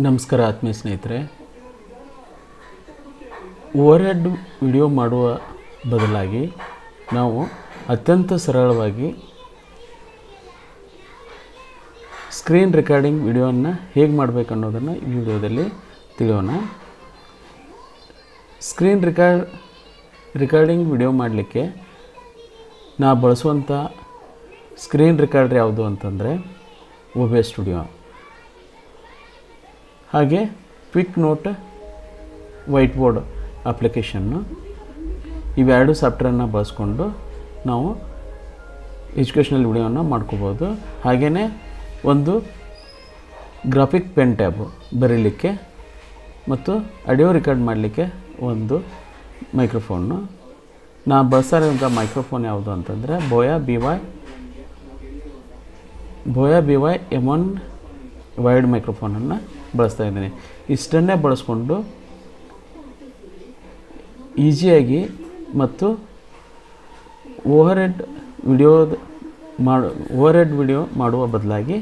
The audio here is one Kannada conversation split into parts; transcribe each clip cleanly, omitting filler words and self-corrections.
ನಮಸ್ಕಾರ ಆತ್ಮೀಯ ಸ್ನೇಹಿತರೆ. ಓವರ್ ಹೆಡ್ ವಿಡಿಯೋ ಮಾಡುವ ಬದಲಾಗಿ ನಾವು ಅತ್ಯಂತ ಸರಳವಾಗಿ ಸ್ಕ್ರೀನ್ ರೆಕಾರ್ಡಿಂಗ್ ವಿಡಿಯೋವನ್ನು ಹೇಗೆ ಮಾಡಬೇಕು ಅನ್ನೋದನ್ನು ಈ ವಿಡಿಯೋದಲ್ಲಿ ತಿಳಿಯೋಣ. ಸ್ಕ್ರೀನ್ ರೆಕಾರ್ಡಿಂಗ್ ವಿಡಿಯೋ ಮಾಡಲಿಕ್ಕೆ ನಾ ಬಳಸುವಂಥ ಸ್ಕ್ರೀನ್ ರೆಕಾರ್ಡರ್ ಯಾವುದು ಅಂತಂದರೆ OBS ಸ್ಟುಡಿಯೋ, ಹಾಗೆ quick note white board application. ಇವೆರಡು ಸಾಫ್ಟ್ವೇರನ್ನು ಬಳಸ್ಕೊಂಡು ನಾವು ಎಜುಕೇಷನಲ್ ವಿಡಿಯೋನ ಮಾಡ್ಕೋಬೋದು. ಹಾಗೆಯೇ ಒಂದು ಗ್ರಾಫಿಕ್ ಪೆನ್ ಟ್ಯಾಬು ಬರೀಲಿಕ್ಕೆ ಮತ್ತು ಆಡಿಯೋ ರೆಕಾರ್ಡ್ ಮಾಡಲಿಕ್ಕೆ ಒಂದು ಮೈಕ್ರೋಫೋನು. ನಾ ಬಳಸ್ತಾ ಇರೋಂಥ ಮೈಕ್ರೋಫೋನ್ ಯಾವುದು ಅಂತಂದರೆ ಬೋಯಾ BY M1 ವೈರ್ಡ್ ಮೈಕ್ರೋಫೋನನ್ನು ಬಳಸ್ತಾ ಇದ್ದೀನಿ. ಇಷ್ಟನ್ನೇ ಬಳಸ್ಕೊಂಡು ಈಸಿಯಾಗಿ ಮತ್ತು ಓವರ್ ಹೆಡ್ ವಿಡಿಯೋ ಮಾಡುವ ಬದಲಾಗಿ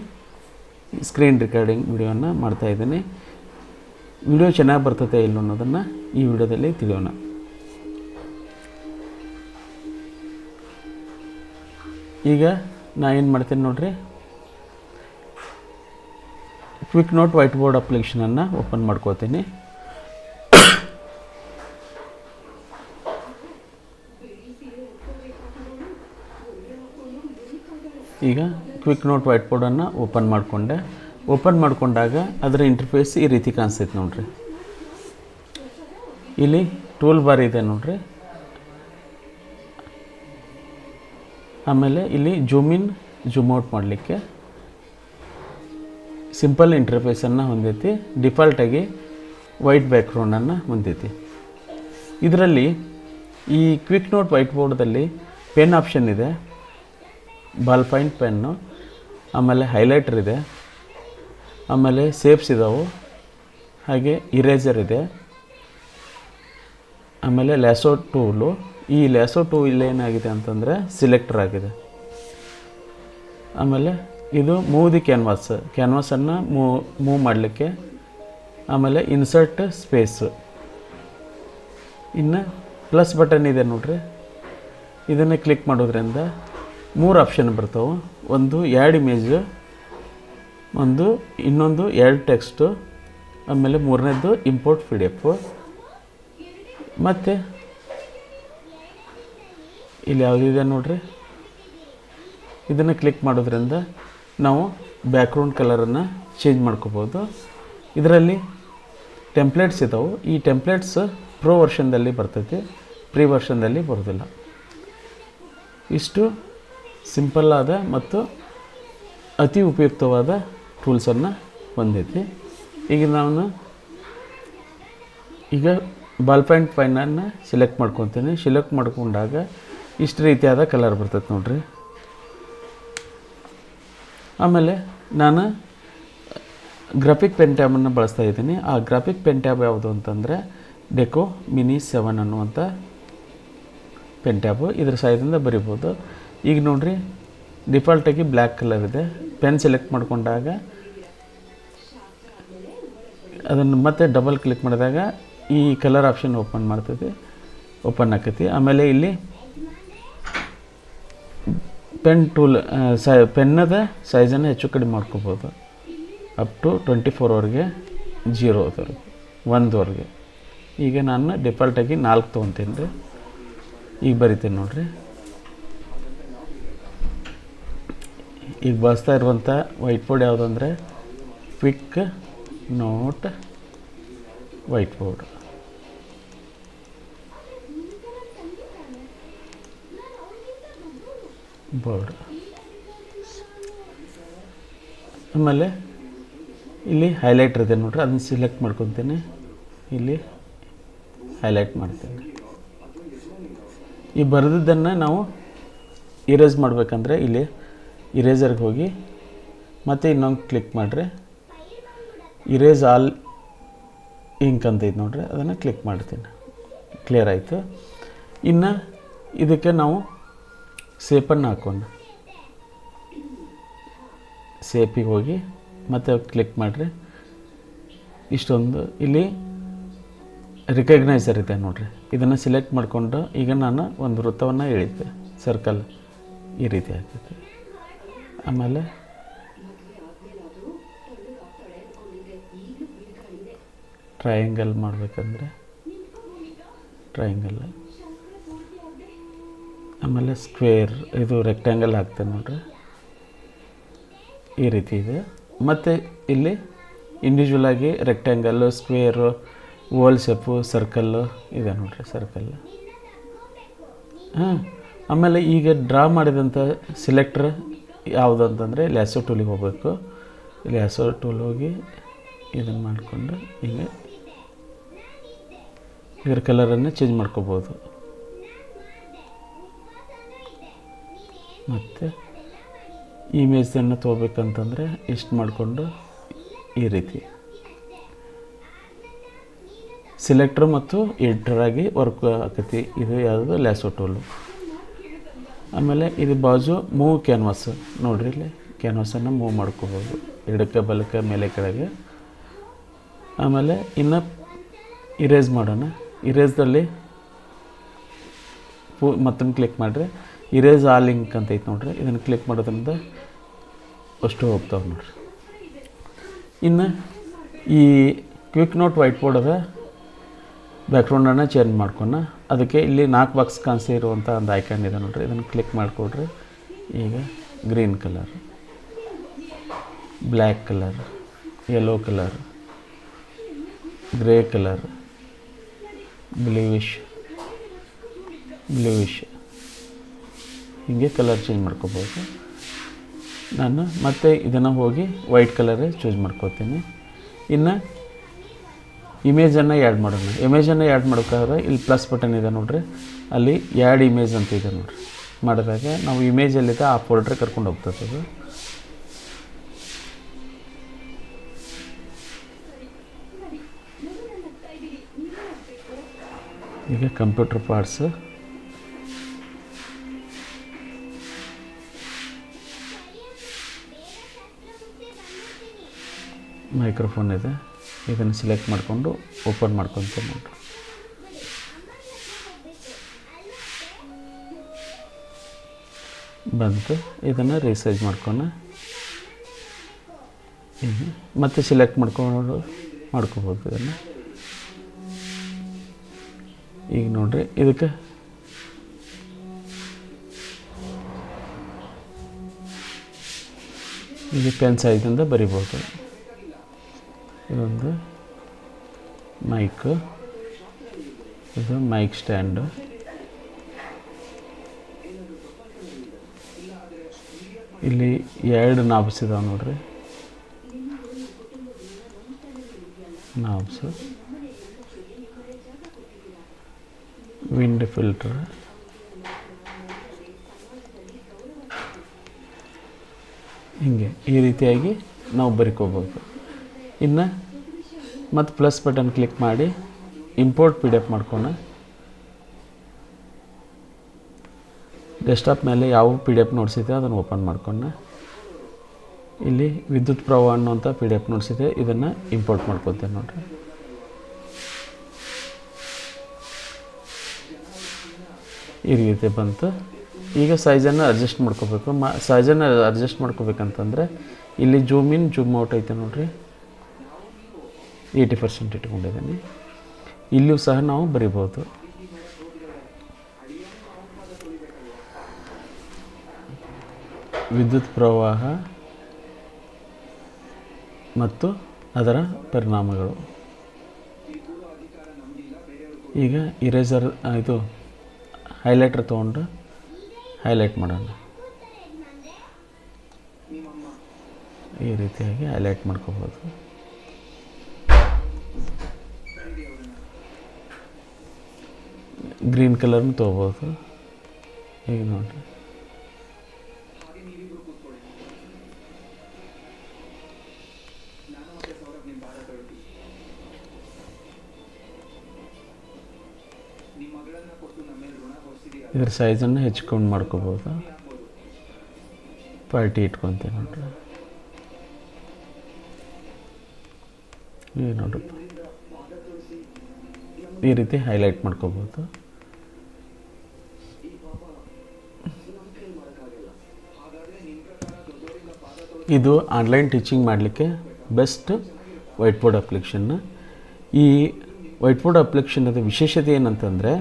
ಸ್ಕ್ರೀನ್ ರೆಕಾರ್ಡಿಂಗ್ ವಿಡಿಯೋನ ಮಾಡ್ತಾಯಿದ್ದೀನಿ. ವಿಡಿಯೋ ಚೆನ್ನಾಗಿ ಬರ್ತದೆ ಇಲ್ಲ ಅನ್ನೋದನ್ನು ಈ ವಿಡಿಯೋದಲ್ಲಿ ತಿಳಿಯೋಣ. ಈಗ ನಾ ಏನು ಮಾಡ್ತೀನಿ ನೋಡ್ರಿ, ಕ್ವಿಕ್ ನೋಟ್ ವೈಟ್ ಬೋರ್ಡ್ ಅಪ್ಲಿಕೇಶನನ್ನು ಓಪನ್ ಮಾಡ್ಕೋತೀನಿ. ಈಗ ಕ್ವಿಕ್ ನೋಟ್ ವೈಟ್ ಬೋರ್ಡನ್ನು ಓಪನ್ ಮಾಡಿಕೊಂಡಾಗ ಅದರ ಇಂಟರ್ಫೇಸ್ ಈ ರೀತಿ ಕಾಣಿಸ್ತೈತೆ ನೋಡ್ರಿ. ಇಲ್ಲಿ ಟೂಲ್ ಬಾರ್ ಇದೆ ನೋಡ್ರಿ. ಆಮೇಲೆ ಇಲ್ಲಿ ಜೂಮ್ ಇನ್ ಜೂಮ್ ಔಟ್ ಮಾಡಲಿಕ್ಕೆ ಸಿಂಪಲ್ ಇಂಟರ್ಫೇಸನ್ನು ಹೊಂದೈತಿ. ಡಿಫಾಲ್ಟಾಗಿ ವೈಟ್ ಬ್ಯಾಕ್ಗ್ರೌಂಡನ್ನು ಹೊಂದೈತಿ. ಇದರಲ್ಲಿ ಈ ಕ್ವಿಕ್ ನೋಟ್ ವೈಟ್ ಬೋರ್ಡ್ದಲ್ಲಿ ಪೆನ್ ಆಪ್ಷನ್ ಇದೆ, ಬಾಲ್ ಪಾಯಿಂಟ್ ಪೆನ್ನು, ಆಮೇಲೆ ಹೈಲೈಟರ್ ಇದೆ, ಆಮೇಲೆ ಸೇಪ್ಸ್ ಇದಾವೆ, ಹಾಗೆ ಇರೇಸರ್ ಇದೆ, ಆಮೇಲೆ ಲ್ಯಾಸೋ ಟೂಲು. ಈ ಲ್ಯಾಸೋ ಟೂಲ್ ಏನಾಗಿದೆ ಅಂತಂದರೆ ಸಿಲೆಕ್ಟರ್ ಆಗಿದೆ. ಆಮೇಲೆ ಇದು ಮೂವ್ ದಿ ಕ್ಯಾನ್ವಾಸನ್ನು ಮೂವ್ ಮಾಡಲಿಕ್ಕೆ, ಆಮೇಲೆ ಇನ್ಸರ್ಟ್ ಸ್ಪೇಸು. ಇನ್ನು ಪ್ಲಸ್ ಬಟನ್ ಇದೆ ನೋಡ್ರಿ. ಇದನ್ನು ಕ್ಲಿಕ್ ಮಾಡೋದ್ರಿಂದ 3 ಆಪ್ಷನ್ ಬರ್ತಾವೆ. ಒಂದು ಆ್ಯಡ್ ಇಮೇಜು, ಇನ್ನೊಂದು ಆ್ಯಡ್ ಟೆಕ್ಸ್ಟು, ಆಮೇಲೆ ಮೂರನೇದು ಇಂಪೋರ್ಟ್ PDF. ಮತ್ತು ಇಲ್ಲಿ ಯಾವುದಿದೆ ನೋಡ್ರಿ, ಇದನ್ನು ಕ್ಲಿಕ್ ಮಾಡೋದ್ರಿಂದ ನಾವು ಬ್ಯಾಕ್ಗ್ರೌಂಡ್ ಕಲರನ್ನು ಚೇಂಜ್ ಮಾಡ್ಕೋಬೋದು. ಇದರಲ್ಲಿ ಟೆಂಪ್ಲೇಟ್ಸ್ ಇದ್ದಾವೆ. ಈ ಟೆಂಪ್ಲೇಟ್ಸ್ ಪ್ರೋ ವರ್ಷನ್ದಲ್ಲಿ ಬರ್ತೈತಿ, ಪ್ರೀ ವರ್ಷನ್ದಲ್ಲಿ ಬರೋದಿಲ್ಲ. ಇಷ್ಟು ಸಿಂಪಲ್ಲಾದ ಮತ್ತು ಅತಿ ಉಪಯುಕ್ತವಾದ ಟೂಲ್ಸನ್ನು ಹೊಂದೈತಿ. ಈಗ ಬಾಲ್ ಪಾಯಿಂಟ್ ಪೆನ್ನನ್ನು ಸೆಲೆಕ್ಟ್ ಮಾಡ್ಕೊತೀನಿ. ಸೆಲೆಕ್ಟ್ ಮಾಡ್ಕೊಂಡಾಗ ಇಷ್ಟು ರೀತಿಯಾದ ಕಲರ್ ಬರ್ತೈತೆ ನೋಡ್ರಿ. ಆಮೇಲೆ ನಾನು ಗ್ರಾಫಿಕ್ ಪೆನ್ ಟ್ಯಾಬನ್ನು ಬಳಸ್ತಾ ಇದ್ದೀನಿ. ಆ ಗ್ರಾಫಿಕ್ ಪೆನ್ ಟ್ಯಾಬ್ ಯಾವುದು ಅಂತಂದರೆ ಡೆಕೋ ಮಿನಿ 7 ಅನ್ನುವಂಥ ಪೆನ್ ಟ್ಯಾಬು. ಇದ್ರ ಸಹಾಯದಿಂದ ಬರಿಬೋದು. ಈಗ ನೋಡಿರಿ, ಡಿಫಾಲ್ಟಾಗಿ ಬ್ಲ್ಯಾಕ್ ಕಲರ್ ಇದೆ. ಪೆನ್ ಸೆಲೆಕ್ಟ್ ಮಾಡ್ಕೊಂಡಾಗ ಅದನ್ನು ಮತ್ತೆ ಡಬಲ್ ಕ್ಲಿಕ್ ಮಾಡಿದಾಗ ಈ ಕಲರ್ ಆಪ್ಷನ್ ಓಪನ್ ಆಕೈತಿ. ಆಮೇಲೆ ಇಲ್ಲಿ ಪೆನ್ ಟೂಲ್ ಪೆನ್ನದ ಸೈಜನ್ನು ಹೆಚ್ಚು ಕಡಿಮೆ ಮಾಡ್ಕೋಬೋದು. ಅಪ್ ಟು 24ವರೆಗೆ, 0ವರೆಗೆ, 1ವರೆಗೆ. ಈಗ ನಾನು ಡಿಫಾಲ್ಟಾಗಿ 4 ತೊಗೊತೀನಿ ರೀ. ಈಗ ಬರಿತೀನಿ ನೋಡ್ರಿ. ಈಗ ಬಳಸ್ತಾ ಇರುವಂಥ ವೈಟ್ ಬೋರ್ಡ್ ಯಾವುದಂದರೆ ಕ್ವಿಕ್ ನೋಟ್ ವೈಟ್ ಬೋರ್ಡ್. ಆಮೇಲೆ ಇಲ್ಲಿ ಹೈಲೈಟರ್ ಇದೆ ನೋಡ್ರಿ, ಅದನ್ನು ಸೆಲೆಕ್ಟ್ ಮಾಡ್ಕೊತೀನಿ. ಇಲ್ಲಿ ಹೈಲೈಟ್ ಮಾಡ್ತೀನಿ. ಈ ಬರೆದಿದ್ದನ್ನು ನಾವು ಇರೇಸ್ ಮಾಡಬೇಕಂದ್ರೆ ಇಲ್ಲಿ ಇರೇಸರ್ಗೆ ಹೋಗಿ ಮತ್ತು ಇನ್ನೊಂದು ಕ್ಲಿಕ್ ಮಾಡಿರಿ. ಇರೇಸ್ ಆಲ್ ಇಂಕ್ ಅಂತ ಇದೆ ನೋಡ್ರಿ, ಅದನ್ನು ಕ್ಲಿಕ್ ಮಾಡ್ತೀನಿ. ಕ್ಲಿಯರ್ ಆಯಿತು. ಇನ್ನು ಇದಕ್ಕೆ ನಾವು ಸೇಪನ್ನು ಹಾಕೋಣ. ಸೇಪಿಗೆ ಹೋಗಿ ಮತ್ತು ಕ್ಲಿಕ್ ಮಾಡಿರಿ. ಇಷ್ಟೊಂದು ಇಲ್ಲಿ ರಿಕಗ್ನೈಸರ್ ಇದೆ ನೋಡಿರಿ. ಇದನ್ನು ಸಿಲೆಕ್ಟ್ ಮಾಡಿಕೊಂಡು ಈಗ ನಾನು ಒಂದು ವೃತ್ತವನ್ನು ಎಳಿತೆ, ಸರ್ಕಲ್ ಈ ರೀತಿ ಆಗ್ತೈತೆ. ಆಮೇಲೆ ಟ್ರಯಾಂಗಲ್ ಮಾಡಬೇಕಂದ್ರೆ ಟ್ರಯಾಂಗಲ್, ಆಮೇಲೆ ಸ್ಕ್ವೇರ್, ಇದು ರೆಕ್ಟ್ಯಾಂಗಲ್ ಆಗ್ತದೆ ನೋಡ್ರಿ, ಈ ರೀತಿ ಇದೆ. ಮತ್ತು ಇಲ್ಲಿ ಇಂಡಿವಿಜುವಲ್ ಆಗಿ ರೆಕ್ಟ್ಯಾಂಗಲ್ಲು, ಸ್ಕ್ವೇರು, ಓಲ್ ಶೇಪು, ಸರ್ಕಲ್ಲು ಇದೆ ನೋಡ್ರಿ, ಸರ್ಕಲ್ಲು. ಆಮೇಲೆ ಈಗ ಡ್ರಾ ಮಾಡಿದಂಥ ಸಿಲೆಕ್ಟ್ರ್ ಯಾವುದು ಅಂತಂದರೆ ಲ್ಯಾಸೋ ಟೂಲಿಗೆ ಹೋಗಬೇಕು. ಲ್ಯಾಸೋ ಟೂಲ್ ಹೋಗಿ ಇದನ್ನು ಮಾಡಿಕೊಂಡು ಹೀಗೆ ಇದರ ಕಲರನ್ನು ಚೇಂಜ್ ಮಾಡ್ಕೋಬೋದು. ಮತ್ತು ಇಮೇಜನ್ನು ತೊಗೋಬೇಕಂತಂದರೆ ಇಷ್ಟು ಮಾಡಿಕೊಂಡು ಈ ರೀತಿ ಸಿಲೆಕ್ಟ್ರ್ ಮತ್ತು ಎಡಿಟರಾಗಿ ವರ್ಕ್ ಆಕತಿ. ಇದು ಯಾವುದು ಲ್ಯಾಸೋ ಟೂಲು. ಆಮೇಲೆ ಇದು ಬಾಜು ಮೂವ್ ಕ್ಯಾನ್ವಾಸ್ ನೋಡ್ರಿ, ಇಲ್ಲಿ ಕ್ಯಾನ್ವಾಸನ್ನು ಮೂವ್ ಮಾಡ್ಕೋಬೋದು ಎಡಕ್ಕೆ ಬಲಕ್ಕೆ ಮೇಲೆ ಕೆಳಗೆ. ಆಮೇಲೆ ಇನ್ನು ಇರೇಸ್ ಮಾಡೋಣ. ಇರೇಸ್ದಲ್ಲಿ ಮತ್ತೊಂದು ಕ್ಲಿಕ್ ಮಾಡಿರಿ, ಇರೇಸ್ ಆ ಲಿಂಕ್ ಅಂತ ಐತೆ ನೋಡ್ರಿ, ಇದನ್ನು ಕ್ಲಿಕ್ ಮಾಡೋದ್ರಿಂದ ಅಷ್ಟು ಹೋಗ್ತಾವೆ ನೋಡ್ರಿ. ಇನ್ನು ಈ ಕ್ವಿಕ್ ನೋಟ್ ವೈಟ್ ಬೋರ್ಡದ ಬ್ಯಾಕ್ಗ್ರೌಂಡನ್ನು ಚೇಂಜ್ ಮಾಡ್ಕೊಂಡು ಅದಕ್ಕೆ ಇಲ್ಲಿ 4 ಬಾಕ್ಸ್ ಕಾಣಿಸಿರುವಂಥ ಒಂದು ಐಕಾನ್ ಇದೆ ನೋಡ್ರಿ, ಇದನ್ನು ಕ್ಲಿಕ್ ಮಾಡಿಕೊಡ್ರಿ. ಈಗ green colour, black colour, yellow colour, grey colour, bluish ಹೀಗೆ ಕಲರ್ ಚೇಂಜ್ ಮಾಡ್ಕೋಬೋದು. ನಾನು ಮತ್ತೆ ಇದನ್ನು ಹೋಗಿ ವೈಟ್ ಕಲರೇ ಚೂಸ್ ಮಾಡ್ಕೋತೀನಿ. ಇನ್ನು ಇಮೇಜನ್ನು ಆ್ಯಡ್ ಮಾಡೋಣ. ಇಮೇಜನ್ನು ಆ್ಯಡ್ ಮಾಡೋಕ್ಕಾದ್ರೆ ಇಲ್ಲಿ ಪ್ಲಸ್ ಬಟನ್ ಇದೆ ನೋಡ್ರಿ, ಅಲ್ಲಿ ಆ್ಯಡ್ ಇಮೇಜ್ ಅಂತ ಇದೆ ನೋಡ್ರಿ. ಮಾಡಿದಾಗ ನಾವು ಇಮೇಜಲ್ಲಿದೆ ಆ ಫೋಲ್ಡ್ರೆ ಕರ್ಕೊಂಡು ಹೋಗ್ತದೆ ಅದು. ಈಗ ಕಂಪ್ಯೂಟರ್ ಪಾರ್ಟ್ಸ್, ಮೈಕ್ರೋಫೋನ್ ಇದೆ, ಇದನ್ನು ಸೆಲೆಕ್ಟ್ ಮಾಡಿಕೊಂಡು ಓಪನ್ ಮಾಡ್ಕೊತೀನಿ ನೋಡ್ರಿ. ಬಂತು, ಇದನ್ನು ರೀಸೈಜ್ ಮಾಡ್ಕೊಂಡು ಮತ್ತೆ ಸೆಲೆಕ್ಟ್ ಮಾಡ್ಕೋಬೋದು ಇದನ್ನು. ಈಗ ನೋಡ್ರಿ, ಇದಕ್ಕೆ ಈಗ ಪೆನ್ ಸೈಜಿಂದ ಬರಿಬೋದು. ಇದೊಂದು ಮೈಕ್, ಇದು ಮೈಕ್ ಸ್ಟ್ಯಾಂಡು, ಇಲ್ಲಿ 2 ನಾಬ್ಸ್ ಇದಾವೆ ನೋಡ್ರಿ, ನಾಬ್ಸು, ವಿಂಡ್ ಫಿಲ್ಟರ್, ಹೀಗೆ ಈ ರೀತಿಯಾಗಿ ನಾವು ಬರ್ಕೋಬೋದು. ಇನ್ನು ಮತ್ತು ಪ್ಲಸ್ ಬಟನ್ ಕ್ಲಿಕ್ ಮಾಡಿ ಇಂಪೋರ್ಟ್ PDF ಮಾಡ್ಕೊಂಡು ಡೆಸ್ಕ್ಟಾಪ್ ಮೇಲೆ ಯಾವ PDF ನೋಟ್ಸ್ ಇದೆ ಅದನ್ನು ಓಪನ್ ಮಾಡ್ಕೊಂಡು ಇಲ್ಲಿ ವಿದ್ಯುತ್ ಪ್ರವಾಹ ಅನ್ನುವಂಥ PDF ನೋಟ್ಸ್ ಇದೆ, ಇದನ್ನು ಇಂಪೋರ್ಟ್ ಮಾಡ್ಕೊತೇನೆ ನೋಡ್ರಿ. ಈ ರೀತಿ ಬಂತು. ಈಗ ಸೈಜನ್ನು ಅಡ್ಜಸ್ಟ್ ಮಾಡ್ಕೋಬೇಕು. ಸೈಜನ್ನು ಅಡ್ಜಸ್ಟ್ ಮಾಡ್ಕೋಬೇಕಂತಂದರೆ ಇಲ್ಲಿ ಜೂಮ್ ಇನ್ ಜೂಮ್ ಔಟ್ ಐತೆ ನೋಡ್ರಿ, 80% ಇಟ್ಕೊಂಡಿದ್ದೀನಿ. ಇಲ್ಲಿಯೂ ಸಹ ನಾವು ಬರಿಬೋದು. ವಿದ್ಯುತ್ ಪ್ರವಾಹ ಮತ್ತು ಅದರ ಪರಿಣಾಮಗಳು. ಈಗ ಇರೇಸರ್ ಇದು ಹೈಲೈಟರ್ ತೊಗೊಂಡು ಹೈಲೈಟ್ ಮಾಡೋಣ. ಈ ರೀತಿಯಾಗಿ ಹೈಲೈಟ್ ಮಾಡ್ಕೋಬೋದು. ಗ್ರೀನ್ ಕಲರ್ನು ತೊಗೋಬೋದು. ಈಗ ನೋಡಿರಿ, ಇದ್ರ ಸೈಜನ್ನು ಹೆಚ್ಚಿಕೊಂಡು ಮಾಡ್ಕೋಬೋದು. 40 ಇಟ್ಕೊತೀನಿ ನೋಡ್ರಿ. ಈಗ ನೋಡ್ರಪ್ಪ ಈ ರೀತಿ ಹೈಲೈಟ್ ಮಾಡ್ಕೋಬೋದು. ಇದು ಆನ್ಲೈನ್ ಟೀಚಿಂಗ್ ಮಾಡಲಿಕ್ಕೆ ಬೆಸ್ಟ್ ವೈಟ್ ಬೋರ್ಡ್ ಅಪ್ಲಿಕೇಶನ್. ಈ ವೈಟ್ ಬೋರ್ಡ್ ಅಪ್ಲಿಕೇಶನದ ವಿಶೇಷತೆ ಏನಂತಂದರೆ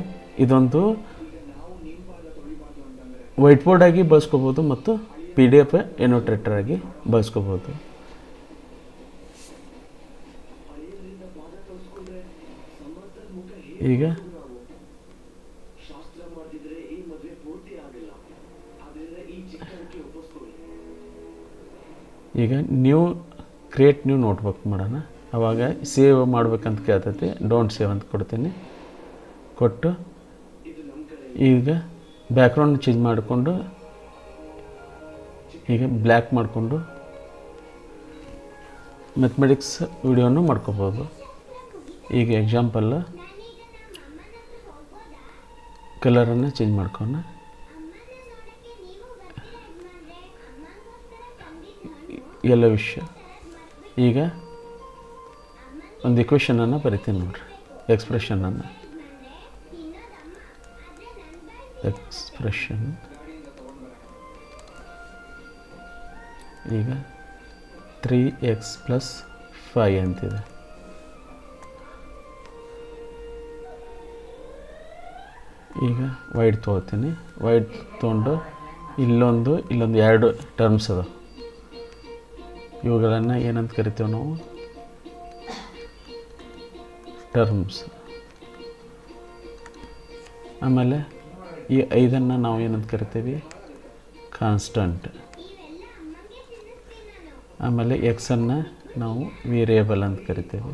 ಇದೊಂದು ವೈಟ್ ಬೋರ್ಡ್ ಆಗಿ ಬಳಸ್ಕೋಬೋದು ಮತ್ತು PDF ಎನೋಟೇಟರ್ ಆಗಿ ಬಳಸ್ಕೋಬೋದು. ಈಗ ಕ್ರಿಯೇಟ್ ನ್ಯೂ ನೋಟ್ಬುಕ್ ಮಾಡೋಣ. ಆವಾಗ ಸೇವ್ ಮಾಡ್ಬೇಕಂತ ಕೇಳ್ತೈತಿ. ಡೋಂಟ್ ಸೇವ್ ಅಂತ ಕೊಡ್ತೀನಿ. ಕೊಟ್ಟು ಈಗ ಬ್ಯಾಕ್ಗ್ರೌಂಡ್ ಚೇಂಜ್ ಮಾಡಿಕೊಂಡು ಈಗ ಬ್ಲ್ಯಾಕ್ ಮಾಡಿಕೊಂಡು ಮ್ಯಾಥಮೆಟಿಕ್ಸ್ ವಿಡಿಯೋನು ಮಾಡ್ಕೋಬೋದು. ಈಗ ಎಕ್ಸಾಂಪಲ್ ಕಲರನ್ನು ಚೇಂಜ್ ಮಾಡ್ಕೊಂಡು ಎಲ್ಲ ವಿಷಯ ಈಗ ಒಂದು ಇಕ್ವೇಷನನ್ನು ಬರಿತೀನಿ ನೋಡ್ರಿ. ಎಕ್ಸ್ಪ್ರೆಷನ್ ಈಗ 3x + 5 ಅಂತಿದೆ. ಈಗ ವೈಟ್ ತೊಗೋತೀನಿ. ವೈಟ್ ತೊಗೊಂಡು ಇಲ್ಲೊಂದು 2 ಟರ್ಮ್ಸ್ ಅದ. ಇವುಗಳನ್ನು ಏನಂತ ಕರಿತೀವಿ ನಾವು? ಟರ್ಮ್ಸ್. ಆಮೇಲೆ ಈ 5ಅನ್ನು ನಾವು ಏನಂತ ಕರಿತೀವಿ? ಕಾನ್ಸ್ಟಂಟ್. ಆಮೇಲೆ ಎಕ್ಸನ್ನು ನಾವು ವೇರಿಯೇಬಲ್ ಅಂತ ಕರಿತೇವೆ.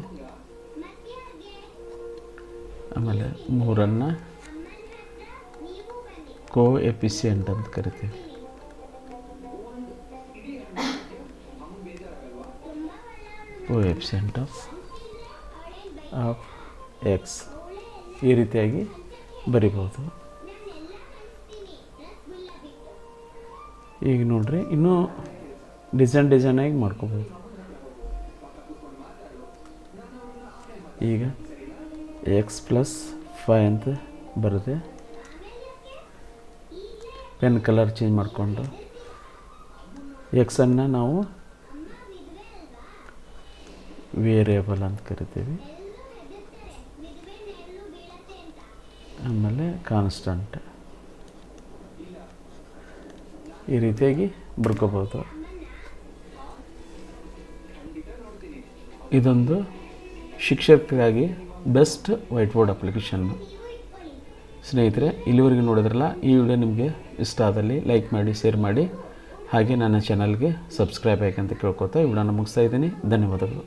ಆಮೇಲೆ 3ಅನ್ನು ಕೋಎಫಿಷಿಯೆಂಟ್ ಅಂತ ಕರಿತೀವಿ. ಕೋಎಫಿಷಿಯೆಂಟ್ ಆಫ್ ಎಕ್ಸ್ ಈ ರೀತಿಯಾಗಿ ಬರಿಬೋದು. ಈಗ ನೋಡ್ರಿ ಇನ್ನೂ ಡಿಸೈನಾಗಿ ಮಾಡ್ಕೋಬೋದು. ಈಗ x + 5 ಅಂತ ಬರುತ್ತೆ. ಪೆನ್ ಕಲರ್ ಚೇಂಜ್ ಮಾಡಿಕೊಂಡು ಎಕ್ಸನ್ನು ನಾವು ವೇರಿಯೇಬಲ್ ಅಂತ ಕರಿತೀವಿ. ಆಮೇಲೆ ಕಾನ್ಸ್ಟಂಟ್ ಈ ರೀತಿಯಾಗಿ ಬರ್ಕೋಬೋದು. ಇದೊಂದು ಶಿಕ್ಷಕರಿಗಾಗಿ ಬೆಸ್ಟ್ ವೈಟ್ ಬೋರ್ಡ್ ಅಪ್ಲಿಕೇಶನ್ನು. ಸ್ನೇಹಿತರೆ, ಇಲ್ಲಿವರೆಗೆ ನೋಡಿದ್ರಲ್ಲ, ಈ ವಿಡಿಯೋ ನಿಮಗೆ ಇಷ್ಟ ಆದಲ್ಲಿ ಲೈಕ್ ಮಾಡಿ, ಶೇರ್ ಮಾಡಿ, ಹಾಗೆ ನನ್ನ ಚಾನಲ್ಗೆ ಸಬ್ಸ್ಕ್ರೈಬ್ ಆಗಿ ಅಂತ ಕೇಳ್ಕೊತಾ ಈ ವಿಡಿಯೋನ ಮುಗಿಸ್ತಾ ಇದ್ದೀನಿ. ಧನ್ಯವಾದಗಳು.